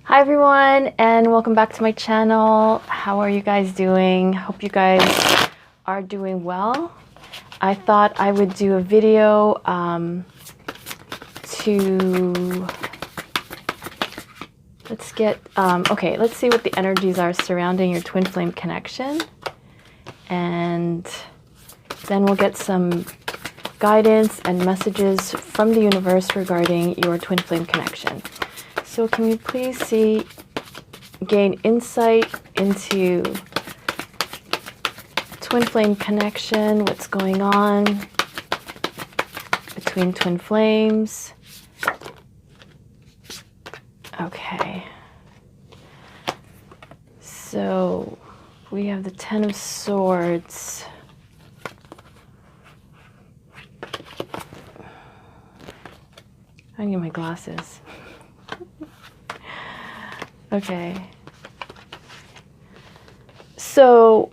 Hi everyone, and welcome back to my channel. How are you guys doing? Hope you guys are doing well. I thought I would do a video let's see what the energies are surrounding your twin flame connection, and then we'll get some guidance and messages from the universe regarding your twin flame connection. So can you please gain insight into twin flame connection, what's going on between twin flames? Okay. So we have the Ten of Swords. I need my glasses. Okay. So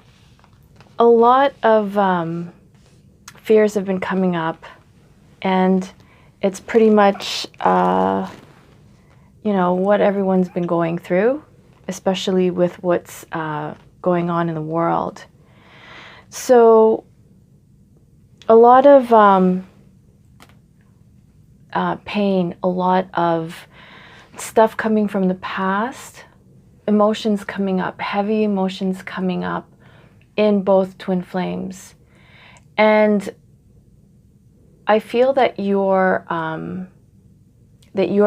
a lot of fears have been coming up, and it's pretty much, what everyone's been going through, especially with what's going on in the world. So a lot of pain, a lot of stuff coming from the past, emotions coming up, heavy emotions coming up in both twin flames. And I feel that you're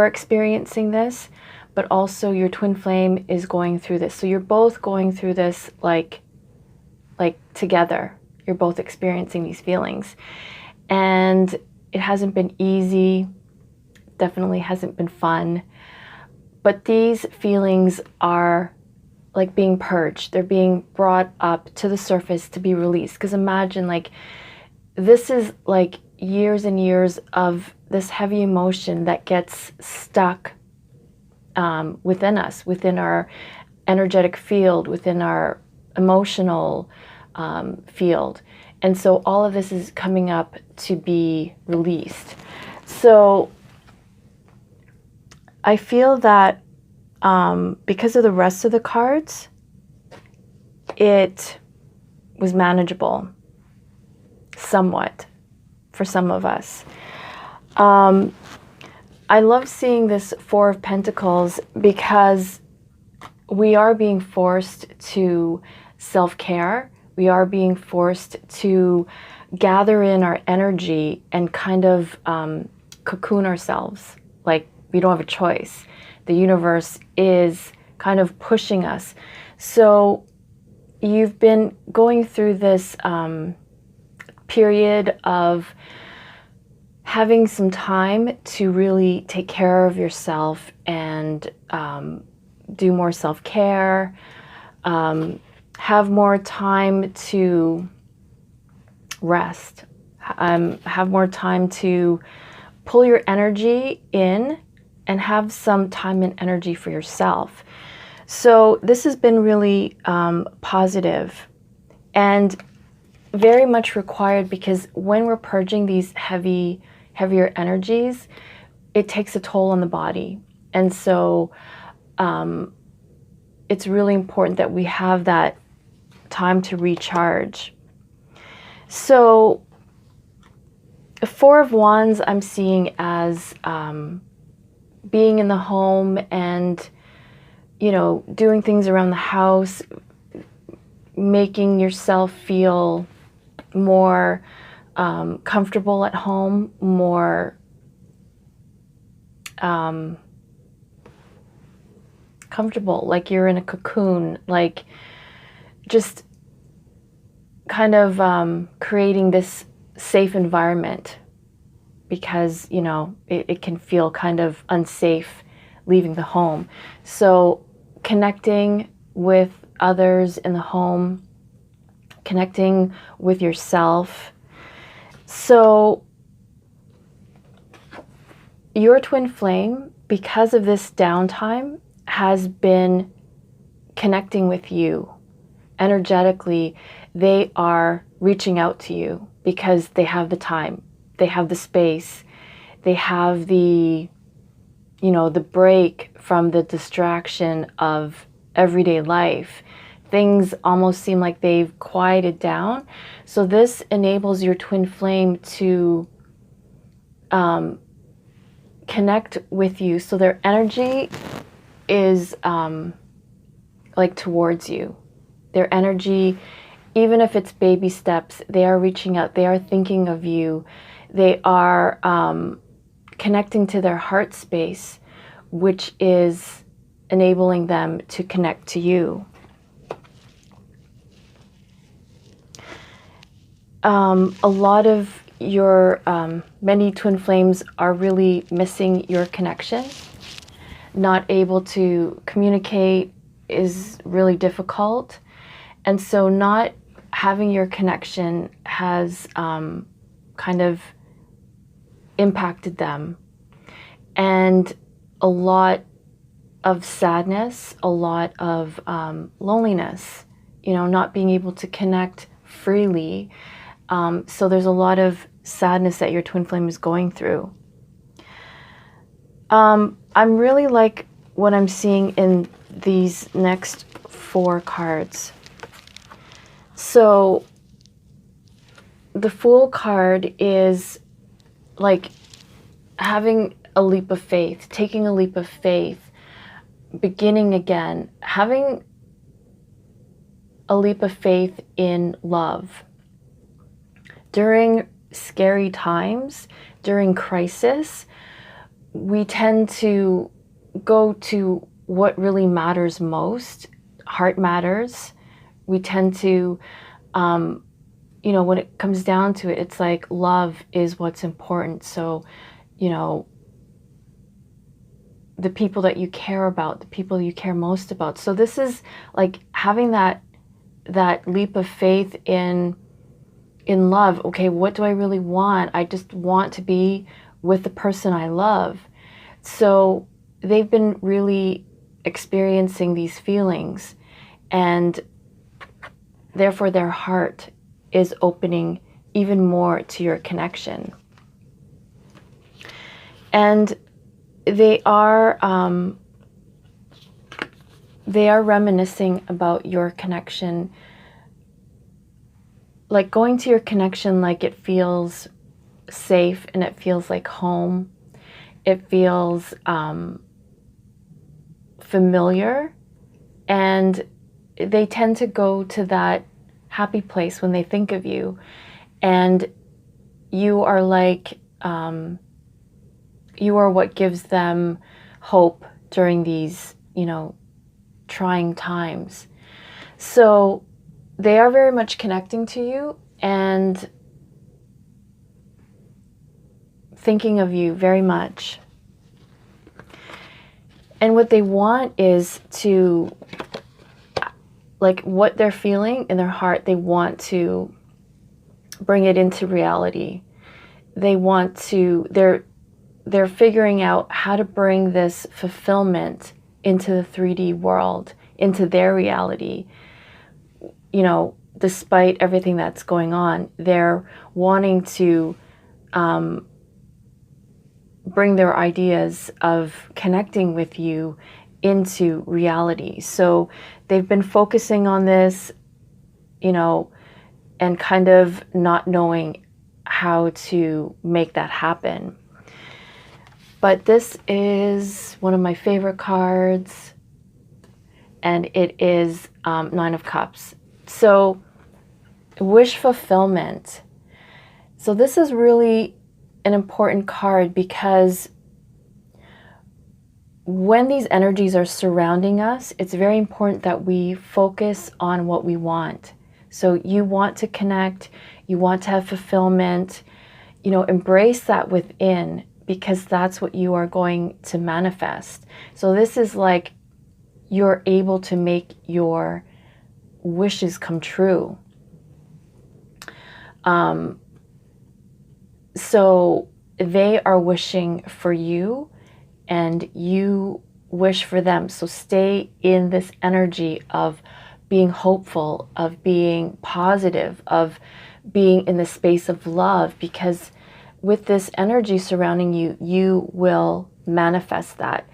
experiencing this, but also your twin flame is going through this. So you're both going through this like together. You're both experiencing these feelings. And it hasn't been easy, definitely hasn't been fun. But these feelings are like being purged. They're being brought up to the surface to be released. Because imagine, this is like years and years of this heavy emotion that gets stuck within us, within our energetic field, within our emotional field. And so all of this is coming up to be released. So I feel that because of the rest of the cards, it was manageable, somewhat, for some of us. I love seeing this Four of Pentacles because we are being forced to self-care. We are being forced to gather in our energy and kind of cocoon ourselves. Like, we don't have a choice. The universe is kind of pushing us. So you've been going through this period of having some time to really take care of yourself and do more self-care, have more time to rest, have more time to pull your energy in and have some time and energy for yourself. So this has been really positive and very much required, because when we're purging these heavier energies, it takes a toll on the body. And so it's really important that we have that time to recharge. So Four of Wands I'm seeing as being in the home and, doing things around the house, making yourself feel more comfortable at home, more comfortable, like you're in a cocoon, like just kind of creating this safe environment, because it can feel kind of unsafe leaving the home. So connecting with others in the home, connecting with yourself. So your twin flame, because of this downtime, has been connecting with you energetically. They are reaching out to you because they have the time, they have the space, they have the you know, the break from the distraction of everyday life. Things almost seem like they've quieted down. So this enables your twin flame to connect with you. So their energy is like towards you. Their energy, even if it's baby steps, they are reaching out. They are thinking of you. They are connecting to their heart space, which is enabling them to connect to you. A lot of your many twin flames are really missing your connection. Not able to communicate is really difficult. And so not having your connection has kind of impacted them. And a lot of sadness, a lot of loneliness, you know, not being able to connect freely. So there's a lot of sadness that your twin flame is going through. I'm really like what I'm seeing in these next 4 cards. So the Fool card is like having a leap of faith, taking a leap of faith, beginning again, having a leap of faith in love. During scary times, during crisis, we tend to go to what really matters most. Heart matters. We tend to, you know, when it comes down to it, it's like love is what's important. So, you know, the people that you care about, the people you care most about. So this is like having that leap of faith in love. Okay, what do I really want? I just want to be with the person I love. So they've been really experiencing these feelings, and therefore their heart is opening even more to your connection. And they are reminiscing about your connection, like going to your connection like it feels safe and it feels like home. It feels familiar, and they tend to go to that happy place when they think of you. And you are like, you are what gives them hope during these, you know, trying times. So they are very much connecting to you and thinking of you very much. And what they want is to, like what they're feeling in their heart, they want to bring it into reality. They want to, they're figuring out how to bring this fulfillment into the 3D world, into their reality. You know, despite everything that's going on, they're wanting to bring their ideas of connecting with you into reality. So they've been focusing on this, you know, and kind of not knowing how to make that happen. But this is one of my favorite cards, and it is 9 of Cups. So wish fulfillment. So this is really an important card, because when these energies are surrounding us, it's very important that we focus on what we want. So you want to connect, you want to have fulfillment, you know, embrace that within, because that's what you are going to manifest. So this is like you're able to make your wishes come true. So they are wishing for you and you wish for them. So stay in this energy of being hopeful, of being positive, of being in the space of love, because with this energy surrounding you, you will manifest that.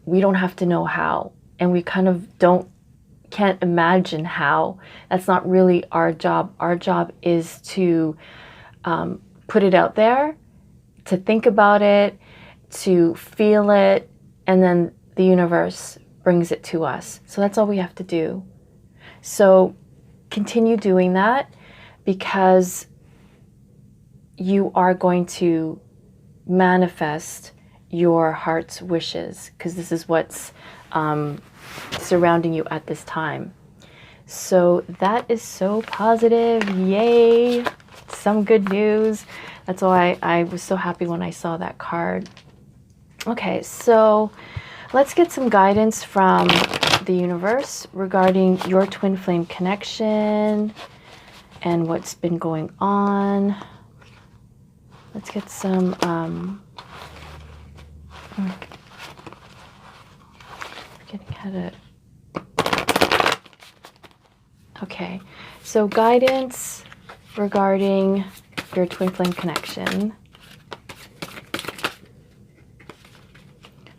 We don't have to know how, and we kind of can't imagine how. That's not really our job. Our job is to put it out there, to think about it, to feel it, and then the universe brings it to us. So that's all we have to do. So continue doing that, because you are going to manifest your heart's wishes, because this is what's surrounding you at this time. So that is so positive. Yay! Some good news. That's why I was so happy when I saw that card. Okay, so let's get some guidance from the universe regarding your twin flame connection and what's been going on. Let's get some forgetting how to. Okay, so guidance regarding your twin flame connection.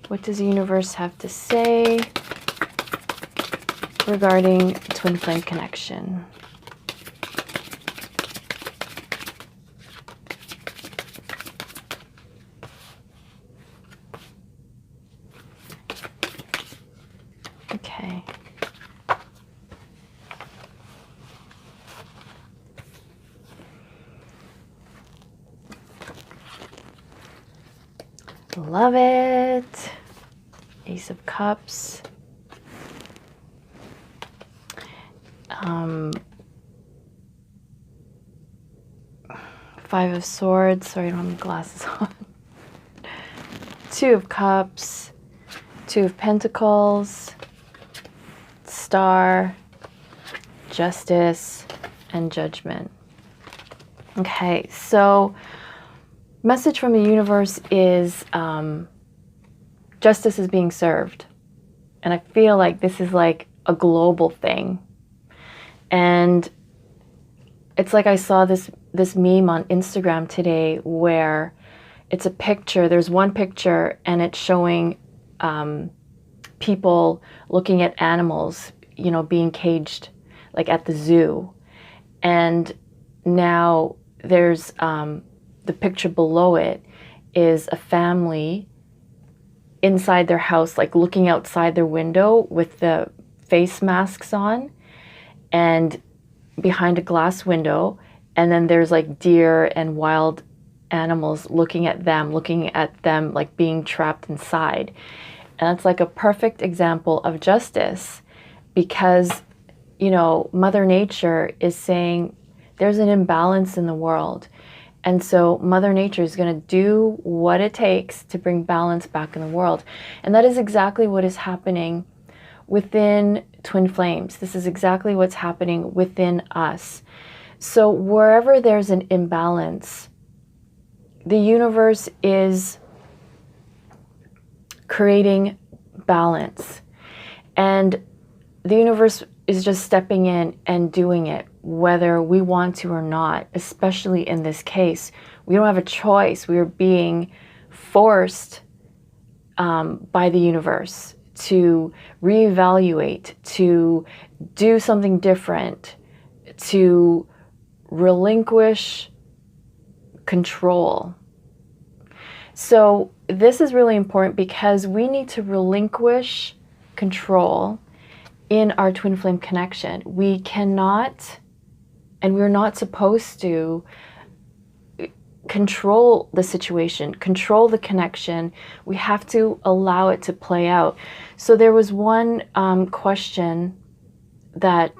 What does the universe have to say regarding twin flame connection? Okay. Love it. Ace of Cups. Five of Swords. Sorry, I don't have my glasses on. Two of Cups. Two of Pentacles. Star. Justice. And Judgment. Okay, so message from the universe is justice is being served. And I feel like this is like a global thing. And it's like I saw this meme on Instagram today where it's a picture. There's one picture and it's showing people looking at animals, you know, being caged like at the zoo. And now there's the picture below it is a family inside their house, like looking outside their window with the face masks on and behind a glass window. And then there's like deer and wild animals looking at them like being trapped inside. And that's like a perfect example of justice, because, you know, Mother Nature is saying there's an imbalance in the world. And so Mother Nature is going to do what it takes to bring balance back in the world. And that is exactly what is happening within Twin Flames. This is exactly what's happening within us. So wherever there's an imbalance, the universe is creating balance. And the universe is just stepping in and doing it, whether we want to or not, especially in this case. We don't have a choice. We are being forced by the universe to reevaluate, to do something different, to relinquish control. So this is really important because we need to relinquish control in our twin flame connection. We cannot, and we're not supposed to, control the situation, control the connection. We have to allow it to play out. So there was one question that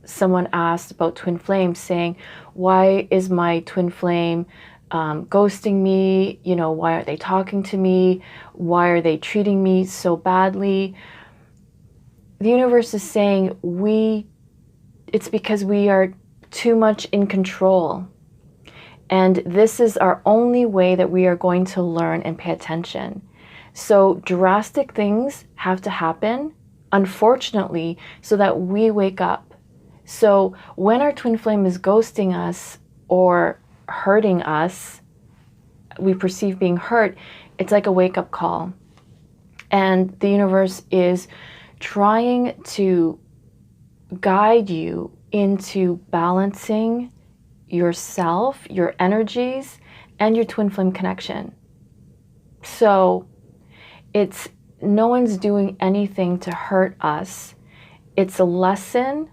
someone asked about twin flames, saying, why is my twin flame ghosting me? You know, why aren't they talking to me? Why are they treating me so badly? The universe is saying it's because we are too much in control. And this is our only way that we are going to learn and pay attention. So drastic things have to happen, unfortunately, so that we wake up. So when our twin flame is ghosting us or hurting us, we perceive being hurt, It's like a wake-up call. And the universe is trying to guide you into balancing yourself, your energies, and your twin flame connection. So it's no one's doing anything to hurt us. It's a lesson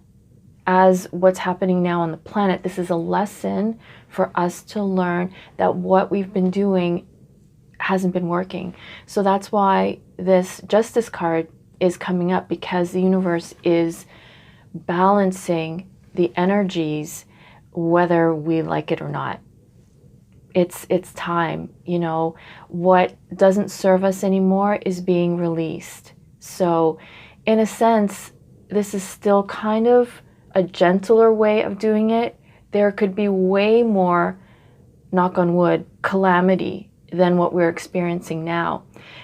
as what's happening now on the planet. This is a lesson for us to learn that what we've been doing hasn't been working. So that's why this Justice card is coming up, because the universe is balancing the energies whether we like it or not. It's time, you know. What doesn't serve us anymore is being released. So in a sense, this is still kind of a gentler way of doing it. There could be way more, knock on wood, calamity than what we're experiencing now.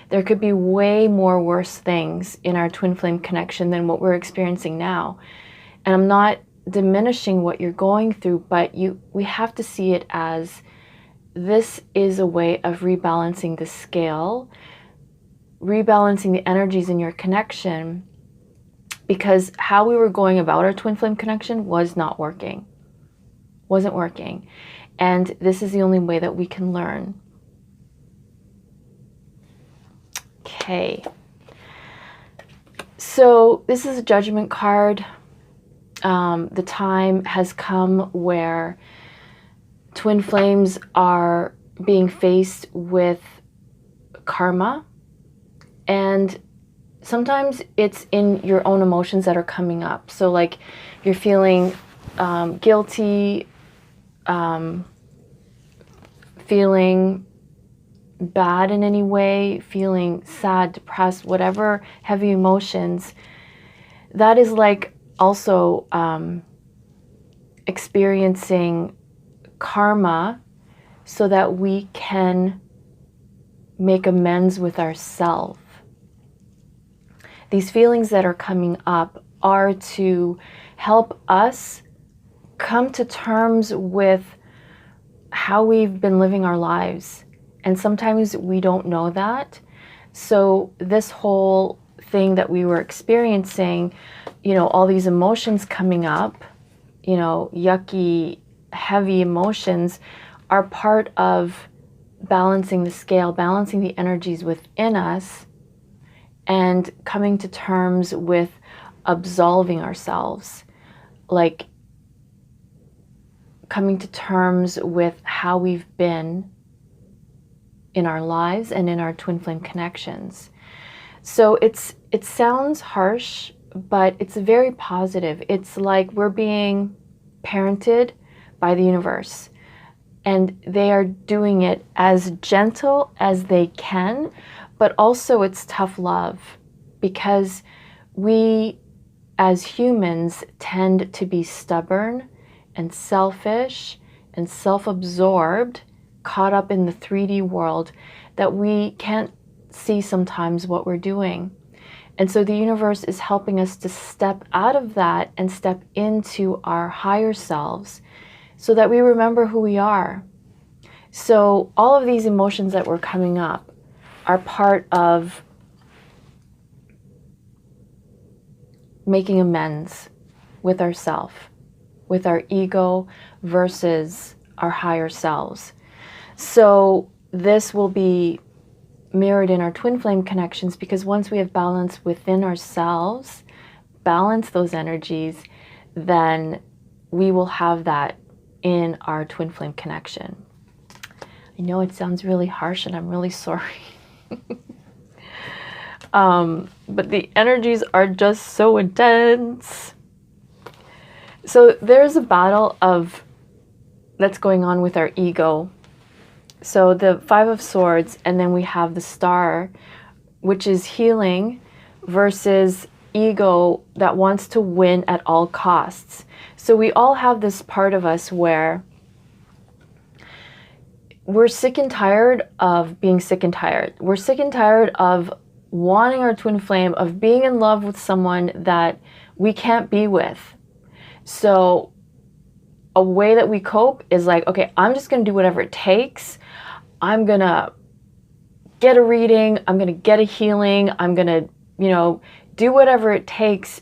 There could be way more worse things in our twin flame connection than what we're experiencing now. And I'm not diminishing what you're going through, but we have to see it as this is a way of rebalancing the scale, rebalancing the energies in your connection, because how we were going about our twin flame connection was not working, wasn't working. And this is the only way that we can learn. Okay. So this is a judgment card. The time has come where twin flames are being faced with karma, and sometimes it's in your own emotions that are coming up. So like you're feeling guilty, feeling bad in any way, feeling sad, depressed, whatever heavy emotions. That is like also experiencing karma so that we can make amends with ourselves. These feelings that are coming up are to help us come to terms with how we've been living our lives. And sometimes we don't know that. So this whole thing that we were experiencing, you know, all these emotions coming up, you know, yucky, heavy emotions, are part of balancing the scale, balancing the energies within us, and coming to terms with absolving ourselves, like coming to terms with how we've been in our lives and in our twin flame connections. So it sounds harsh, but it's very positive. It's like we're being parented by the universe, and they are doing it as gentle as they can, but also it's tough love, because we as humans tend to be stubborn and selfish and self-absorbed, caught up in the 3D world, that we can't see sometimes what we're doing. And so the universe is helping us to step out of that and step into our higher selves so that we remember who we are. So all of these emotions that were coming up are part of making amends with ourselves, with our ego versus our higher selves. So this will be mirrored in our twin flame connections, because once we have balance within ourselves, balance those energies, then we will have that in our twin flame connection. I know it sounds really harsh and I'm really sorry. But the energies are just so intense. So there's a battle that's going on with our ego. So the Five of Swords, and then we have the Star, which is healing, versus ego that wants to win at all costs. So we all have this part of us where we're sick and tired of being sick and tired. We're sick and tired of wanting our twin flame, of being in love with someone that we can't be with. So a way that we cope is like, okay, I'm just going to do whatever it takes. I'm going to get a reading, I'm going to get a healing, I'm going to, you know, do whatever it takes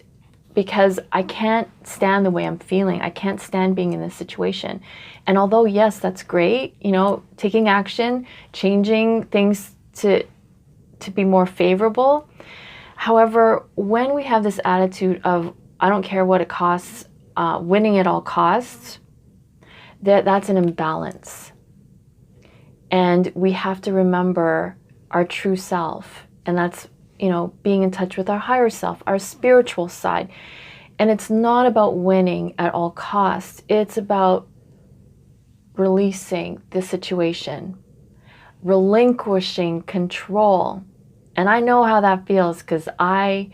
because I can't stand the way I'm feeling. I can't stand being in this situation. And although, yes, that's great, you know, taking action, changing things to be more favorable. However, when we have this attitude of, I don't care what it costs, winning at all costs, that's an imbalance. And we have to remember our true self. And that's, you know, being in touch with our higher self, our spiritual side. And it's not about winning at all costs. It's about releasing the situation, relinquishing control. And I know how that feels because I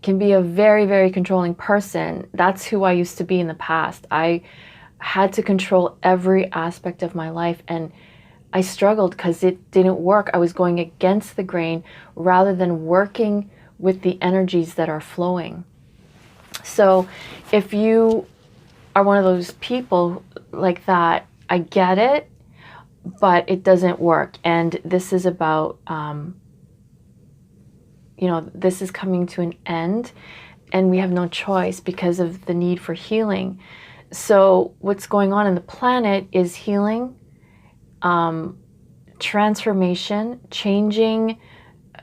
can be a very, very controlling person. That's who I used to be in the past. I had to control every aspect of my life, and I struggled because it didn't work. I was going against the grain rather than working with the energies that are flowing. So if you are one of those people like that, I get it, but it doesn't work. And this is about, you know, this is coming to an end, and we have no choice because of the need for healing. So what's going on in the planet is healing, transformation, changing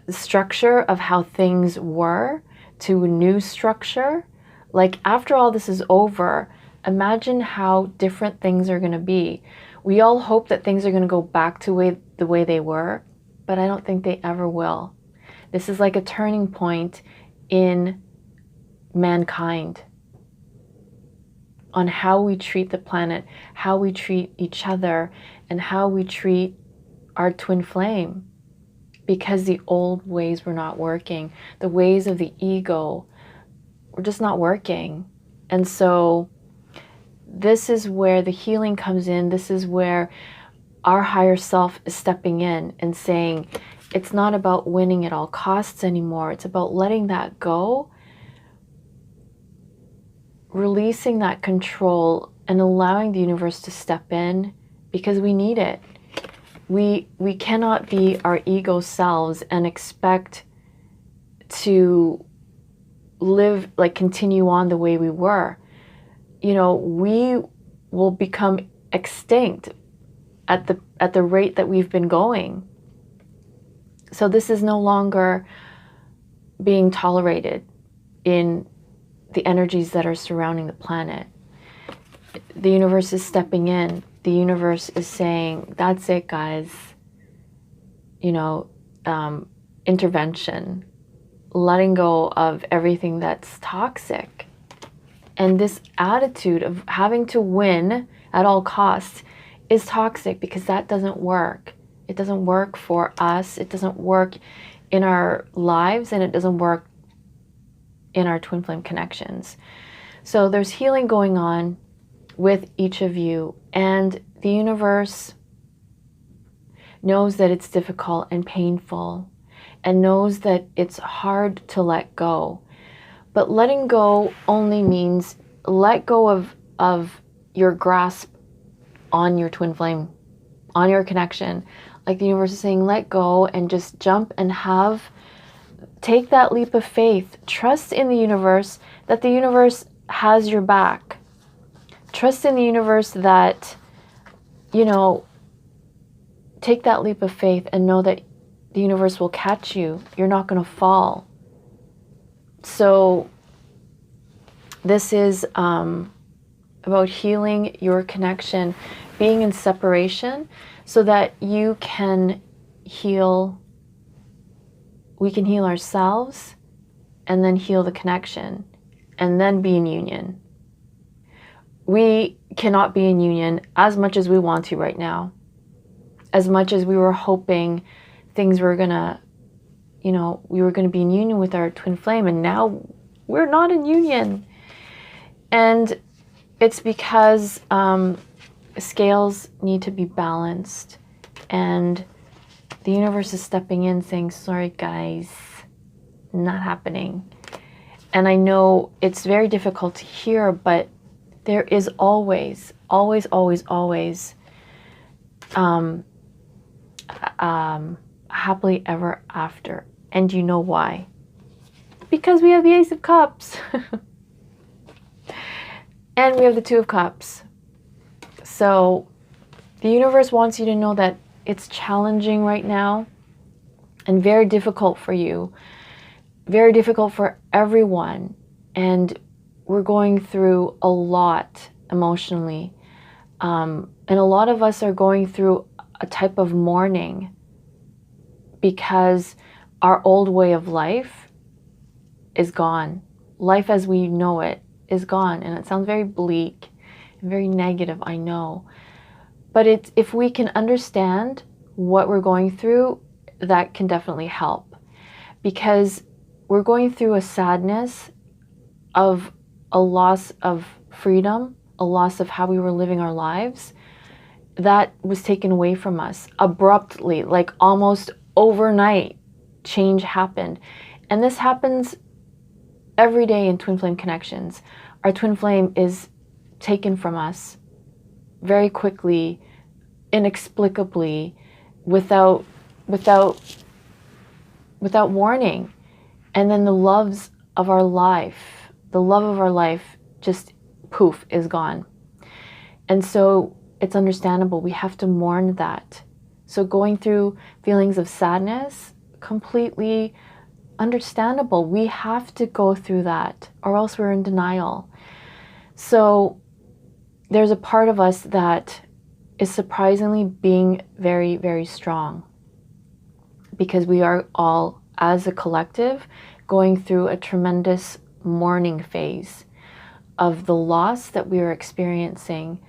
the structure of how things were to a new structure. Like after all this is over, imagine how different things are going to be. We all hope that things are going to go back to the way they were, but I don't think they ever will. This is like a turning point in mankind on how we treat the planet, how we treat each other, and how we treat our twin flame. Because the old ways were not working. The ways of the ego were just not working. And so this is where the healing comes in. This is where our higher self is stepping in and saying, it's not about winning at all costs anymore. It's about letting that go, releasing that control, and allowing the universe to step in because we need it. We cannot be our ego selves and expect to live, like continue on the way we were. You know, we will become extinct at the rate that we've been going. So this is no longer being tolerated in the energies that are surrounding the planet. The universe is stepping in. The universe is saying, that's it, guys. You know, intervention, letting go of everything that's toxic. And this attitude of having to win at all costs is toxic because that doesn't work. It doesn't work for us. It doesn't work in our lives, and it doesn't work in our twin flame connections. So there's healing going on with each of you, and the universe knows that it's difficult and painful, and knows that it's hard to let go. But letting go only means let go of your grasp on your twin flame, on your connection. Like the universe is saying, let go and just jump and take that leap of faith. Trust in the universe that the universe has your back. Trust in the universe that, you know, take that leap of faith and know that the universe will catch you. You're not going to fall. So this is about healing your connection, being in separation so that you can heal. We can heal ourselves and then heal the connection and then be in union. We cannot be in union as much as we want to right now. As much as we were hoping things were gonna, you know, we were gonna be in union with our twin flame, and now we're not in union. And it's because scales need to be balanced, and the universe is stepping in saying, sorry guys, not happening. And I know it's very difficult to hear, but there is always a happily ever after. And you know why? Because we have the Ace of Cups. And we have the Two of Cups. So the universe wants you to know that it's challenging right now and very difficult for you, very difficult for everyone. And we're going through a lot emotionally. And a lot of us are going through a type of mourning because our old way of life is gone. Life as we know it is gone. And it sounds very bleak and very negative, I know. But if we can understand what we're going through, that can definitely help. Because we're going through a sadness of a loss of freedom, a loss of how we were living our lives that was taken away from us abruptly, like almost overnight. Change happened. And this happens every day in twin flame connections. Our twin flame is taken from us very quickly, inexplicably, without warning. And then the love of our life just poof is gone. And so it's understandable. We have to mourn that. So going through feelings of sadness, completely understandable. We have to go through that or else we're in denial. So there's a part of us that is surprisingly being very, very strong because we are all, as a collective, going through a tremendous mourning phase of the loss that we are experiencing,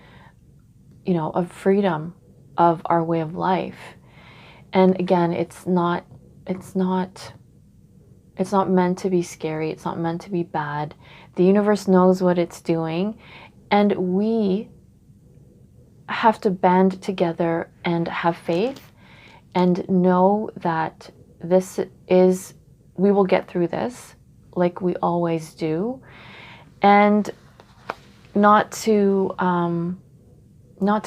of freedom, of our way of life. And again, it's not meant to be scary. It's not meant to be bad. The universe knows what it's doing, and we have to band together and have faith and know that we will get through this like we always do, and not to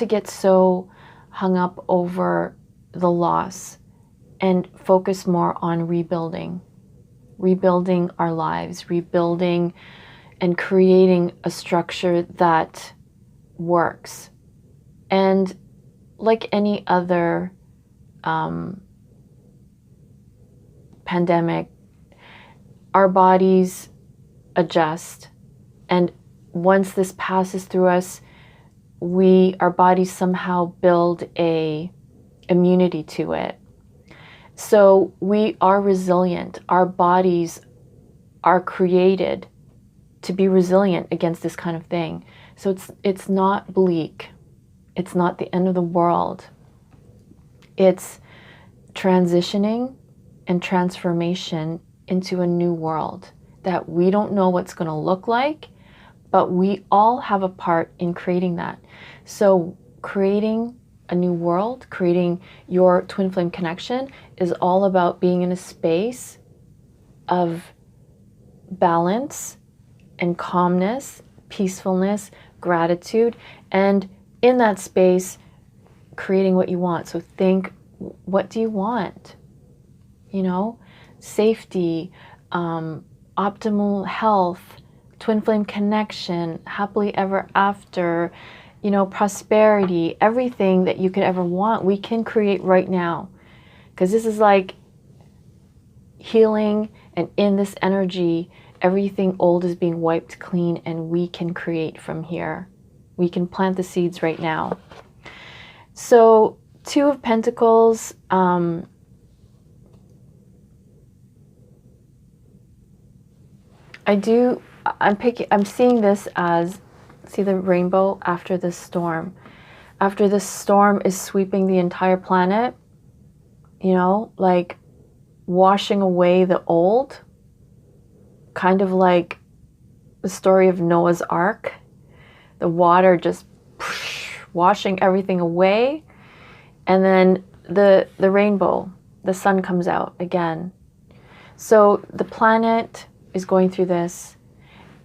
get so hung up over the loss and focus more on rebuilding our lives, rebuilding and creating a structure that works. And like any other pandemic, our bodies adjust. And once this passes through us, our bodies somehow build a immunity to it. So we are resilient. Our bodies are created to be resilient against this kind of thing. So it's not bleak. It's not the end of the world. It's transitioning and transformation into a new world that we don't know what's going to look like, but we all have a part in creating that. So creating a new world, creating your twin flame connection is all about being in a space of balance and calmness, peacefulness, gratitude, and in that space, creating what you want. So think, what do you want? Safety, optimal health, twin flame connection, happily ever after, prosperity, everything that you could ever want, we can create right now. Because this is like healing, and in this energy, everything old is being wiped clean, and we can create from here. We can plant the seeds right now. So, Two of Pentacles, I'm seeing this as, see the rainbow after this storm. After this storm is sweeping the entire planet, like washing away the old, kind of like the story of Noah's Ark. The water just washing everything away. And then the rainbow, the sun comes out again. So the planet is going through this.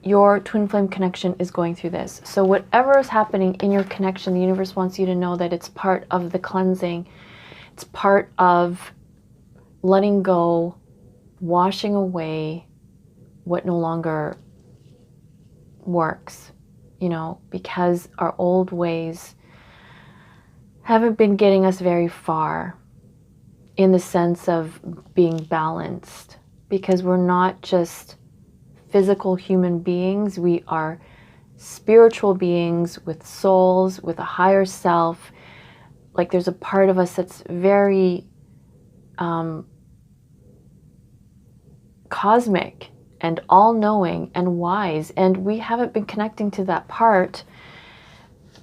Your twin flame connection is going through this. So whatever is happening in your connection, the universe wants you to know that it's part of the cleansing. It's part of letting go, washing away what no longer works, you know, because our old ways haven't been getting us very far in the sense of being balanced, because we're not just physical human beings, we are spiritual beings with souls, with a higher self. Like there's a part of us that's very cosmic and all-knowing and wise, and we haven't been connecting to that part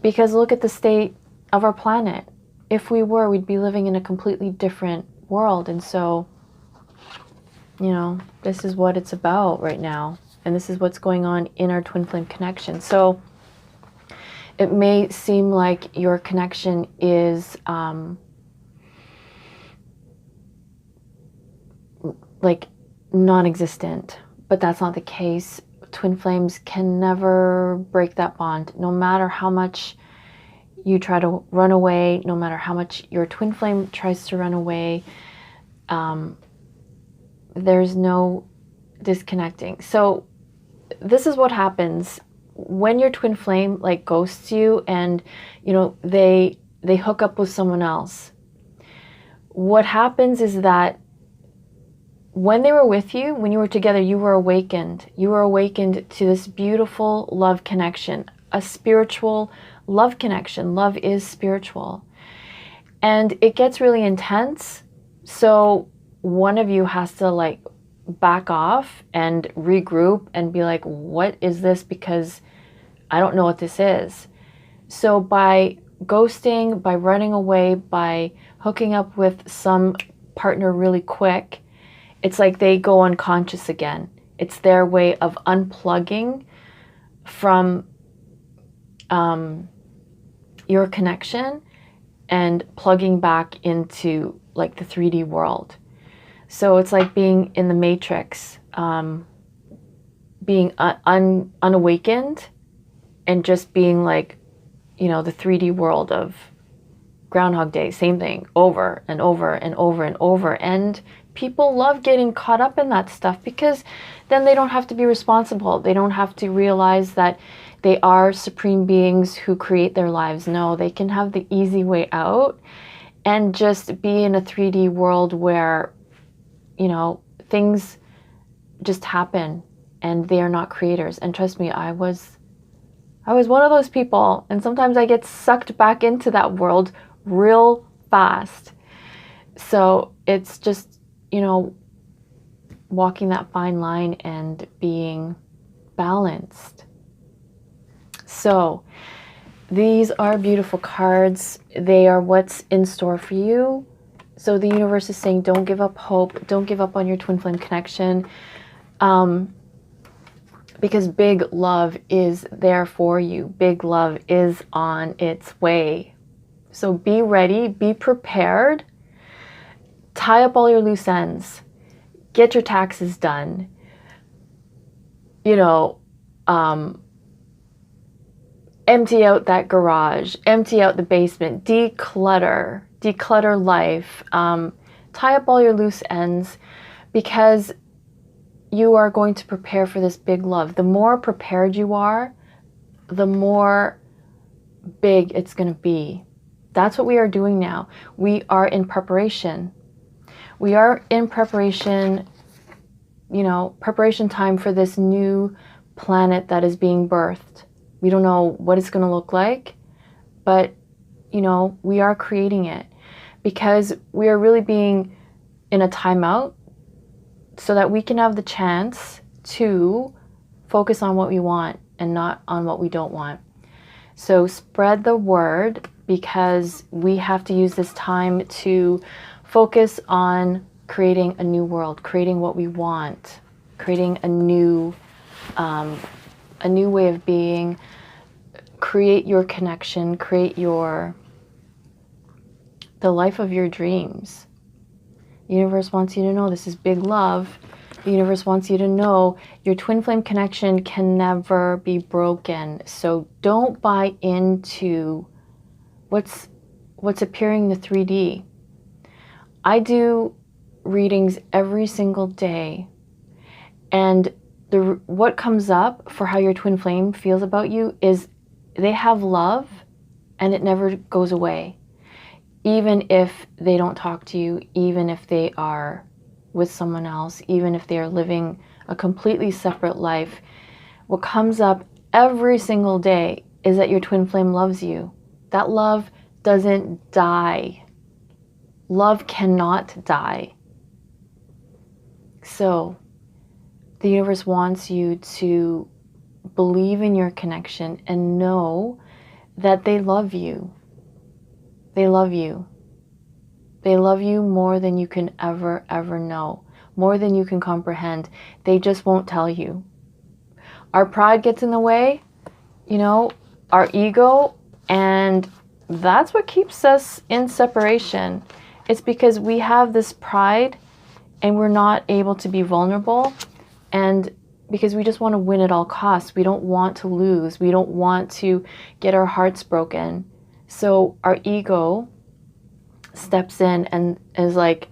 because look at the state of our planet. If we were, we'd be living in a completely different world. And so, you know, this is what it's about right now, and this is what's going on in our twin flame connection. So it may seem like your connection is like non-existent, but that's not the case. Twin flames can never break that bond, no matter how much you try to run away, no matter how much your twin flame tries to run away. There's no disconnecting. So this is what happens when your twin flame like ghosts you and, you know, they hook up with someone else. What happens is that when they were with you, when you were together, you were awakened. You were awakened to this beautiful love connection, a spiritual love connection. Love is spiritual. And it gets really intense. So one of you has to like back off and regroup and be like, what is this? Because I don't know what this is. So by ghosting, by running away, by hooking up with some partner really quick, it's like they go unconscious again. It's their way of unplugging from your connection and plugging back into like the 3D world. So it's like being in the Matrix, being unawakened and just being like, you know, the 3D world of Groundhog Day, same thing over and over and over and over. And people love getting caught up in that stuff because then they don't have to be responsible. They don't have to realize that they are supreme beings who create their lives. No, they can have the easy way out and just be in a 3D world where, you know, things just happen and they are not creators. And trust me, I was one of those people, and sometimes I get sucked back into that world real fast. So it's just, you know, walking that fine line and being balanced. So these are beautiful cards. They are what's in store for you. So the universe is saying, don't give up hope. Don't give up on your twin flame connection. Because big love is there for you. Big love is on its way. So be ready, be prepared. Tie up all your loose ends. Get your taxes done. You know, empty out that garage. Empty out the basement. Declutter. Declutter life. Tie up all your loose ends because you are going to prepare for this big love. The more prepared you are, the more big it's going to be. That's what we are doing now. We are in preparation. We are in preparation, you know, preparation time for this new planet that is being birthed. We don't know what it's going to look like, but, you know, we are creating it because we are really being in a timeout so that we can have the chance to focus on what we want and not on what we don't want. So spread the word because we have to use this time to focus on creating a new world, creating what we want, creating a new way of being. Create your connection, create the life of your dreams. The universe wants you to know this is big love. The universe wants you to know your twin flame connection can never be broken. So don't buy into what's appearing in the 3D. I do readings every single day, and what comes up for how your twin flame feels about you is they have love and it never goes away. Even if they don't talk to you, even if they are with someone else, even if they are living a completely separate life, what comes up every single day is that your twin flame loves you. That love doesn't die. Love cannot die. So the universe wants you to believe in your connection and know that they love you. They love you. They love you more than you can ever know, more than you can comprehend. They just won't tell you. Our pride gets in the way, you know, our ego, and that's what keeps us in separation. It's because we have this pride and we're not able to be vulnerable, and because we just want to win at all costs. We don't want to lose. We don't want to get our hearts broken. So our ego steps in and is like,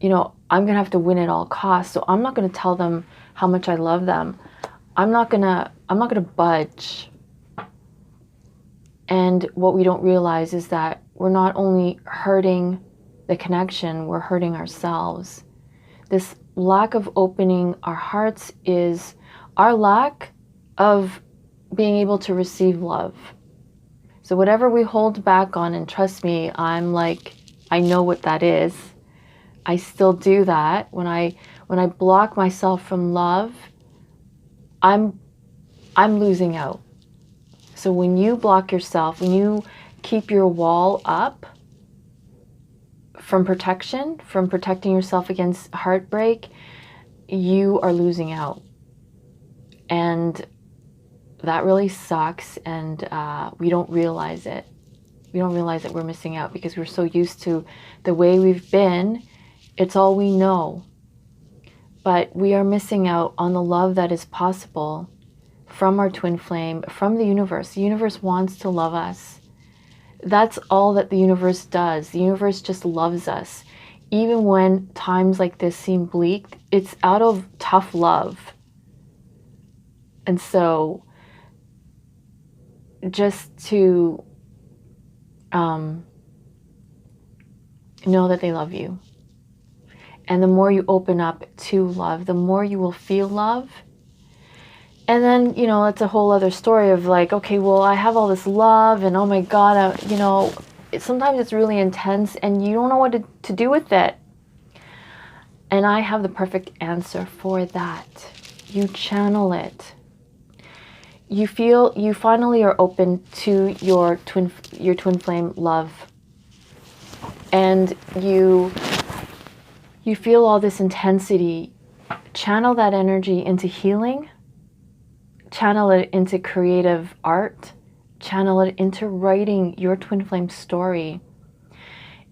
you know, I'm going to have to win at all costs. So I'm not going to tell them how much I love them. I'm not going to budge. And what we don't realize is that we're not only hurting the connection, we're hurting ourselves. This lack of opening our hearts is our lack of being able to receive love. So whatever we hold back on, and trust me, I'm like, I know what that is. I still do that. When I block myself from love, I'm losing out. So when you block yourself, when you keep your wall up from protection, from protecting yourself against heartbreak, you are losing out. And that really sucks, and we don't realize it. We don't realize that we're missing out because we're so used to the way we've been. It's all we know. But we are missing out on the love that is possible from our twin flame, from the universe. The universe wants to love us. That's all that the universe does. The universe just loves us. Even when times like this seem bleak, it's out of tough love. And so just to know that they love you. And the more you open up to love, the more you will feel love. And then, you know, it's a whole other story of like, okay, well, I have all this love and oh my God, you know, sometimes it's really intense and you don't know what to do with it. And I have the perfect answer for that. You channel it. You feel, you finally are open to your twin flame love. And you feel all this intensity. Channel that energy into healing. Channel it into creative art. Channel it into writing your twin flame story.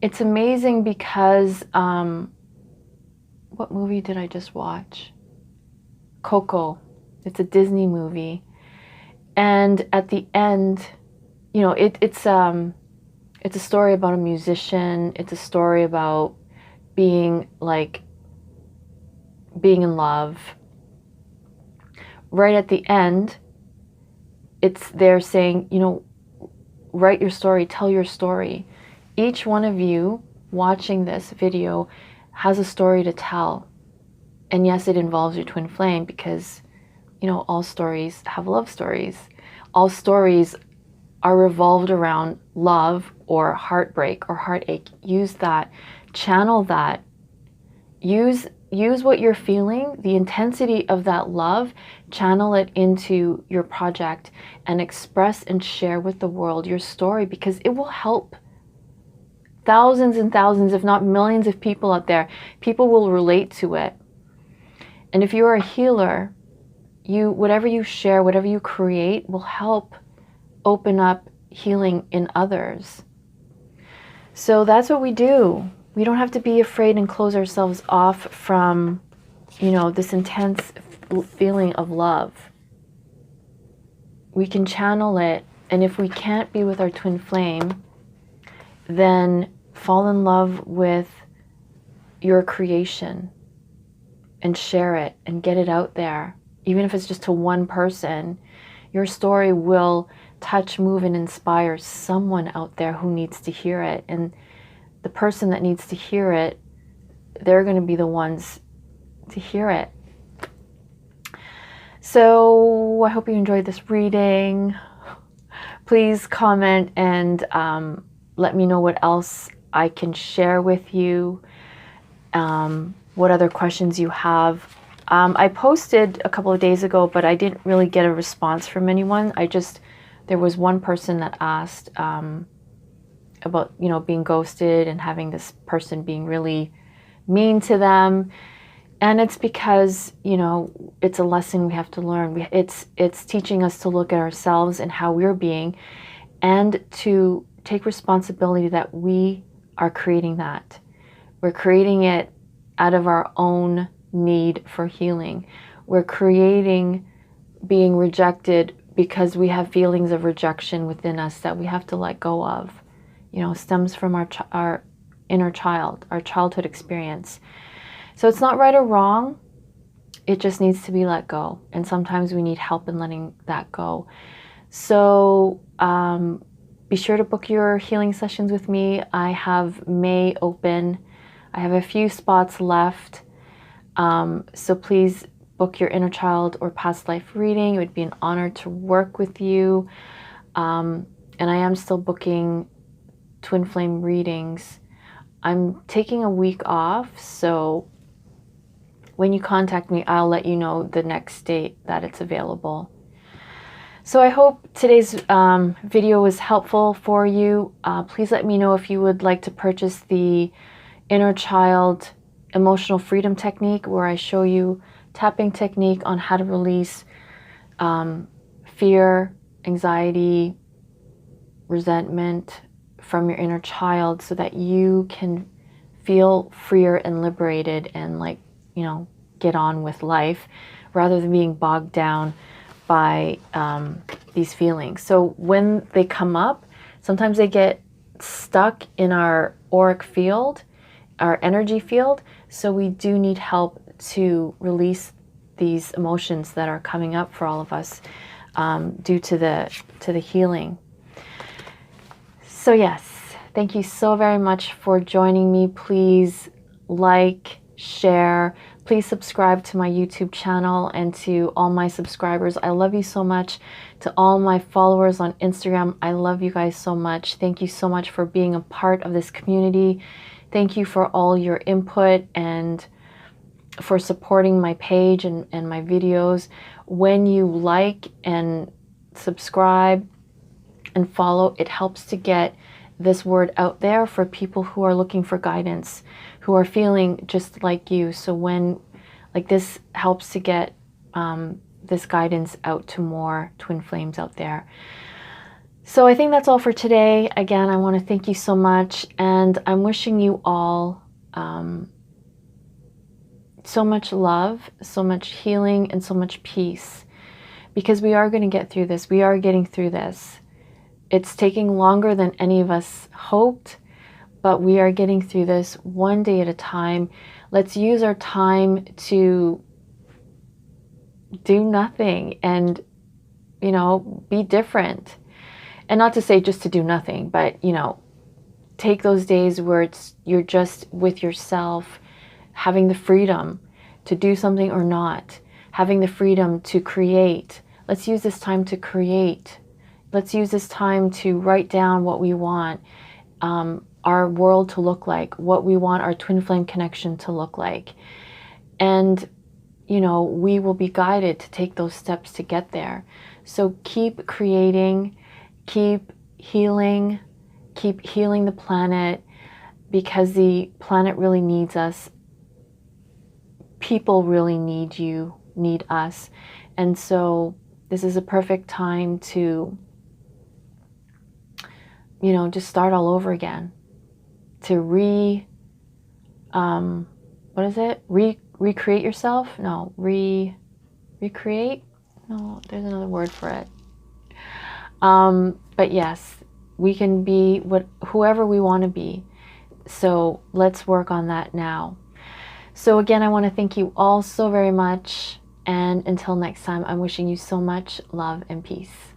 It's amazing because, what movie did I just watch? Coco. It's a Disney movie. And at the end, you know, it's a story about a musician. It's a story about being in love. Right at the end, it's there saying, you know, write your story, tell your story. Each one of you watching this video has a story to tell. And yes, it involves your twin flame because, you know, all stories have love stories. All stories are revolved around love or heartbreak or heartache. Use that. Channel that. Use what you're feeling, the intensity of that love, channel it into your project and express and share with the world your story because it will help thousands and thousands, if not millions of people out there. People will relate to it. And if you are a healer, whatever you share, whatever you create will help open up healing in others. So that's what we do. We don't have to be afraid and close ourselves off from, you know, this intense feeling of love. We can channel it, and if we can't be with our twin flame, then fall in love with your creation and share it and get it out there. Even if it's just to one person, your story will touch, move, and inspire someone out there who needs to hear it. And the person that needs to hear it, they're going to be the ones to hear it. So I hope you enjoyed this reading. Please comment and let me know what else I can share with you, what other questions you have. I posted a couple of days ago, but I didn't really get a response from anyone. There was one person that asked about, being ghosted and having this person being really mean to them. And it's because, it's a lesson we have to learn. It's teaching us to look at ourselves and how we're being, and to take responsibility that we are creating that. We're creating it out of our own need for healing. We're creating being rejected because we have feelings of rejection within us that we have to let go of. Stems from our inner child, our childhood experience. So it's not right or wrong. It just needs to be let go. And sometimes we need help in letting that go. So be sure to book your healing sessions with me. I have May open. I have a few spots left. So please book your inner child or past life reading. It would be an honor to work with you. And I am still booking Twinflame readings. I'm taking a week off, so when you contact me, I'll let you know the next date that it's available. So I hope today's video was helpful for you. Please let me know if you would like to purchase the Inner Child Emotional Freedom Technique, where I show you tapping technique on how to release fear, anxiety, resentment from your inner child, so that you can feel freer and liberated and get on with life rather than being bogged down by these feelings. So when they come up, sometimes they get stuck in our auric field, our energy field. So we do need help to release these emotions that are coming up for all of us due to the healing. So yes, thank you so very much for joining me. Please like, share, please subscribe to my YouTube channel, and to all my subscribers, I love you so much. To all my followers on Instagram, I love you guys so much. Thank you so much for being a part of this community. Thank you for all your input and for supporting my page and my videos. When you like and subscribe and follow, it helps to get this word out there for people who are looking for guidance, who are feeling just like you. So when this helps to get this guidance out to more twin flames out there. So I think that's all for today. Again, I want to thank you so much, and I'm wishing you all so much love, so much healing, and so much peace, because we are going to get through this. We are getting through this. It's taking longer than any of us hoped, but we are getting through this one day at a time. Let's use our time to do nothing and, be different. And not to say just to do nothing, but, take those days where you're just with yourself, having the freedom to do something or not, having the freedom to create. Let's use this time to create. Let's use this time to write down what we want our world to look like, what we want our twin flame connection to look like. And, we will be guided to take those steps to get there. So keep creating, keep healing the planet, because the planet really needs us. People really need us. And so this is a perfect time to just start all over again, to recreate yourself. No, recreate. No, there's another word for it. But yes, we can be whoever we want to be. So let's work on that now. So again, I want to thank you all so very much. And until next time, I'm wishing you so much love and peace.